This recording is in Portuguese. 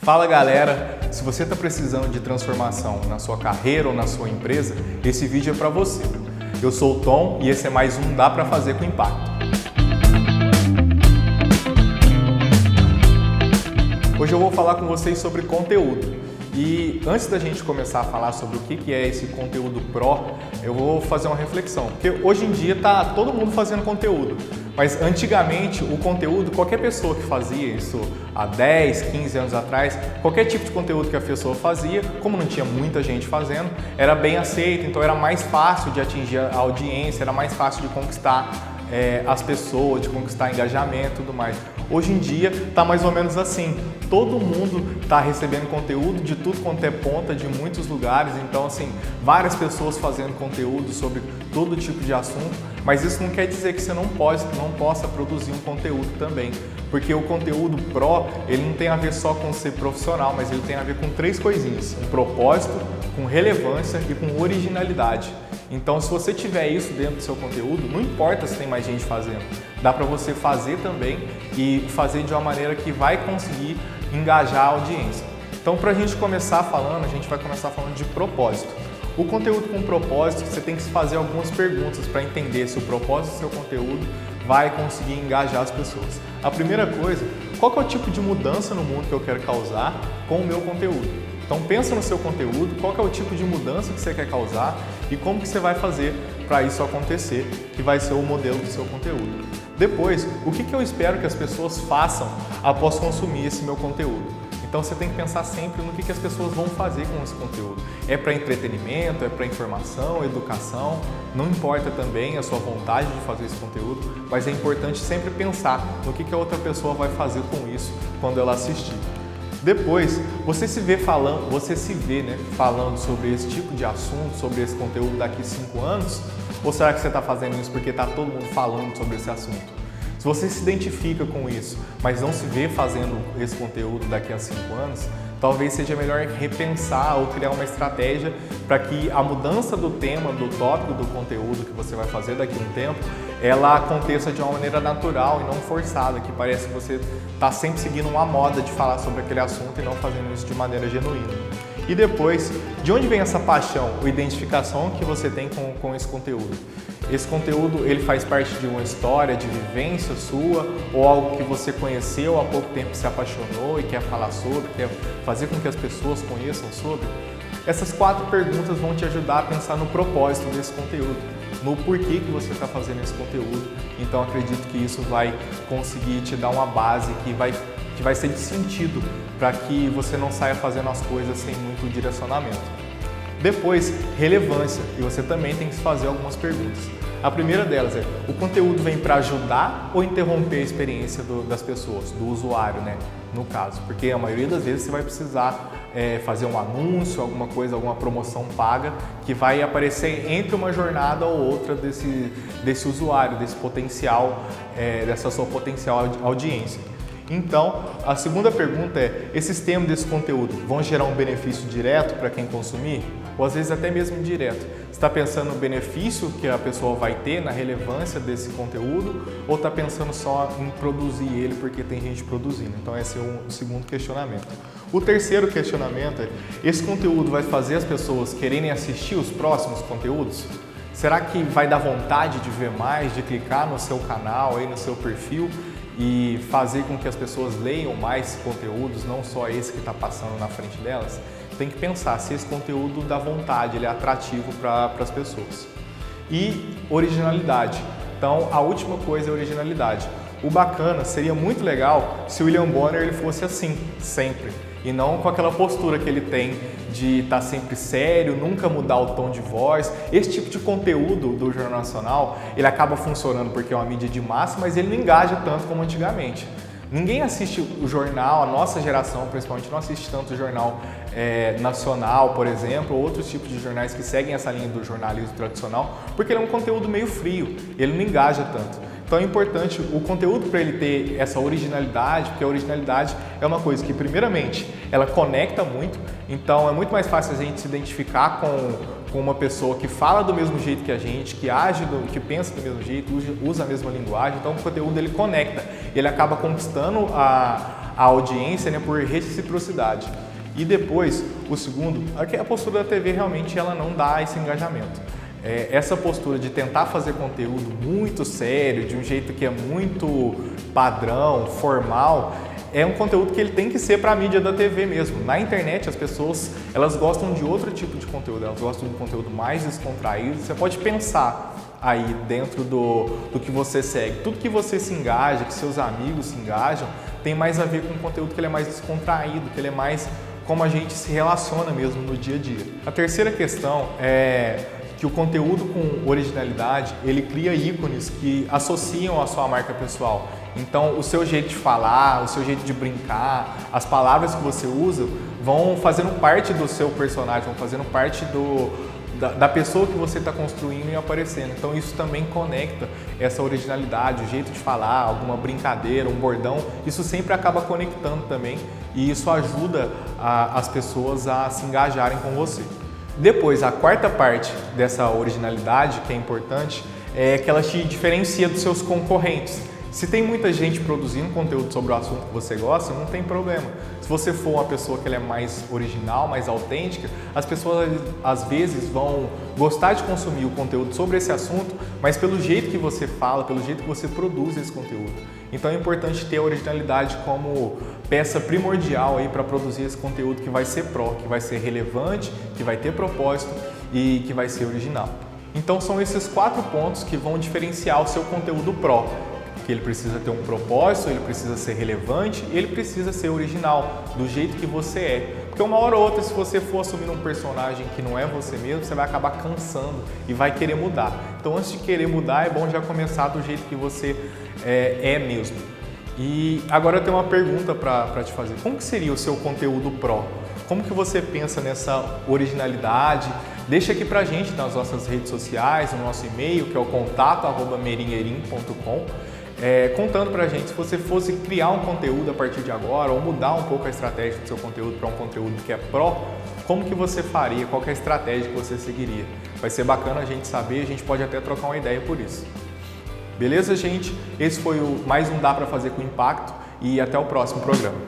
Fala galera, se você está precisando de transformação na sua carreira ou na sua empresa, esse vídeo é para você. Eu sou o Tom e esse é mais um Dá Pra Fazer com Impacto. Hoje eu vou falar com vocês sobre conteúdo. E antes da gente começar a falar sobre o que é esse conteúdo Pro, eu vou fazer uma reflexão. Porque hoje em dia está todo mundo fazendo conteúdo. Mas antigamente o conteúdo, qualquer pessoa que fazia isso há 10, 15 anos atrás, qualquer tipo de conteúdo que a pessoa fazia, como não tinha muita gente fazendo, era bem aceito, então era mais fácil de atingir a audiência, era mais fácil de conquistar as pessoas, de conquistar engajamento e tudo mais. Hoje em dia está mais ou menos assim, todo mundo está recebendo conteúdo de tudo quanto é ponta, de muitos lugares, então assim, várias pessoas fazendo conteúdo sobre todo tipo de assunto, mas isso não quer dizer que você não possa produzir um conteúdo também, porque o conteúdo Pro, ele não tem a ver só com ser profissional, mas ele tem a ver com três coisinhas, com propósito, com relevância e com originalidade. Então, se você tiver isso dentro do seu conteúdo, não importa se tem mais gente fazendo, dá para você fazer também e fazer de uma maneira que vai conseguir engajar a audiência. Então, para a gente começar falando, a gente vai começar falando de propósito. O conteúdo com propósito, você tem que se fazer algumas perguntas para entender se o propósito do seu conteúdo vai conseguir engajar as pessoas. A primeira coisa, qual que é o tipo de mudança no mundo que eu quero causar com o meu conteúdo? Então pensa no seu conteúdo, qual que é o tipo de mudança que você quer causar e como que você vai fazer para isso acontecer, que vai ser o modelo do seu conteúdo. Depois, o que eu espero que as pessoas façam após consumir esse meu conteúdo? Então você tem que pensar sempre no que as pessoas vão fazer com esse conteúdo. É para entretenimento, é para informação, educação, não importa também a sua vontade de fazer esse conteúdo, mas é importante sempre pensar no que a outra pessoa vai fazer com isso quando ela assistir. Depois, você se vê falando sobre esse tipo de assunto, sobre esse conteúdo daqui a 5 anos? Ou será que você está fazendo isso porque está todo mundo falando sobre esse assunto? Se você se identifica com isso, mas não se vê fazendo esse conteúdo daqui a 5 anos, talvez seja melhor repensar ou criar uma estratégia para que a mudança do tema, do tópico do conteúdo que você vai fazer daqui a um tempo, ela aconteça de uma maneira natural e não forçada, que parece que você está sempre seguindo uma moda de falar sobre aquele assunto e não fazendo isso de maneira genuína. E depois, de onde vem essa paixão ou identificação que você tem com esse conteúdo? Esse conteúdo, ele faz parte de uma história, de vivência sua, ou algo que você conheceu há pouco tempo, se apaixonou e quer falar sobre, quer fazer com que as pessoas conheçam sobre? Essas 4 perguntas vão te ajudar a pensar no propósito desse conteúdo, no porquê que você está fazendo esse conteúdo. Então acredito que isso vai conseguir te dar uma base que vai ser de sentido para que você não saia fazendo as coisas sem muito direcionamento. Depois, relevância, e você também tem que se fazer algumas perguntas. A primeira delas é, o conteúdo vem para ajudar ou interromper a experiência das pessoas, do usuário, né? No caso, porque a maioria das vezes você vai precisar fazer um anúncio, alguma coisa, alguma promoção paga que vai aparecer entre uma jornada ou outra desse usuário, desse potencial, dessa sua potencial audiência. Então, a segunda pergunta é, esses temas desse conteúdo vão gerar um benefício direto para quem consumir? Ou às vezes até mesmo indireto? Você está pensando no benefício que a pessoa vai ter, na relevância desse conteúdo, ou está pensando só em produzir ele porque tem gente produzindo? Então esse é o segundo questionamento. O terceiro questionamento é, esse conteúdo vai fazer as pessoas quererem assistir os próximos conteúdos? Será que vai dar vontade de ver mais, de clicar no seu canal, aí no seu perfil e fazer com que as pessoas leiam mais conteúdos, não só esse que está passando na frente delas? Tem que pensar se esse conteúdo dá vontade, ele é atrativo para as pessoas. E originalidade. Então, a última coisa é originalidade. O bacana, seria muito legal se o William Bonner ele fosse assim, sempre. E não com aquela postura que ele tem de estar sempre sério, nunca mudar o tom de voz. Esse tipo de conteúdo do Jornal Nacional, ele acaba funcionando porque é uma mídia de massa, mas ele não engaja tanto como antigamente. Ninguém assiste o jornal, a nossa geração principalmente não assiste tanto o jornal nacional, por exemplo, ou outros tipos de jornais que seguem essa linha do jornalismo tradicional, porque ele é um conteúdo meio frio, ele não engaja tanto. Então é importante o conteúdo para ele ter essa originalidade, porque a originalidade é uma coisa que, primeiramente, ela conecta muito, então é muito mais fácil a gente se identificar com uma pessoa que fala do mesmo jeito que a gente, que age, que pensa do mesmo jeito, usa a mesma linguagem, então o conteúdo ele conecta, ele acaba conquistando a a audiência, né, por reciprocidade. E depois, o segundo, é que a postura da TV realmente ela não dá esse engajamento. Essa postura de tentar fazer conteúdo muito sério, de um jeito que é muito padrão, formal, é um conteúdo que ele tem que ser para a mídia da TV mesmo. Na internet, as pessoas elas gostam de outro tipo de conteúdo, elas gostam de um conteúdo mais descontraído. Você pode pensar aí dentro do que você segue. Tudo que você se engaja, que seus amigos se engajam, tem mais a ver com um conteúdo que ele é mais descontraído, que ele é mais como a gente se relaciona mesmo no dia a dia. A terceira questão é que o conteúdo com originalidade, ele cria ícones que associam a sua marca pessoal. Então, o seu jeito de falar, o seu jeito de brincar, as palavras que você usa vão fazendo parte do seu personagem, vão fazendo parte da pessoa que você está construindo e aparecendo. Então, isso também conecta essa originalidade, o jeito de falar, alguma brincadeira, um bordão, isso sempre acaba conectando também e isso ajuda as pessoas a se engajarem com você. Depois, a quarta parte dessa originalidade, que é importante, é que ela te diferencia dos seus concorrentes. Se tem muita gente produzindo conteúdo sobre o assunto que você gosta, não tem problema. Se você for uma pessoa que ela é mais original, mais autêntica, as pessoas às vezes vão gostar de consumir o conteúdo sobre esse assunto, mas pelo jeito que você fala, pelo jeito que você produz esse conteúdo. Então é importante ter a originalidade como peça primordial aí para produzir esse conteúdo que vai ser que vai ser relevante, que vai ter propósito e que vai ser original. Então são esses 4 pontos que vão diferenciar o seu conteúdo pro. Que ele precisa ter um propósito, ele precisa ser relevante e ele precisa ser original, do jeito que você é. Porque uma hora ou outra, se você for assumir um personagem que não é você mesmo, você vai acabar cansando e vai querer mudar. Então, antes de querer mudar, é bom já começar do jeito que você é mesmo. E agora eu tenho uma pergunta para te fazer. Como que seria o seu conteúdo pro? Como que você pensa nessa originalidade? Deixa aqui pra gente nas nossas redes sociais, no nosso e-mail, que é o contato@merinherim.com. Contando pra gente se você fosse criar um conteúdo a partir de agora ou mudar um pouco a estratégia do seu conteúdo para um conteúdo que é pro, como que você faria, qual que é a estratégia que você seguiria? Vai ser bacana a gente saber, a gente pode até trocar uma ideia por isso. Beleza, gente? Esse foi mais um Dá Pra Fazer com Impacto e até o próximo programa.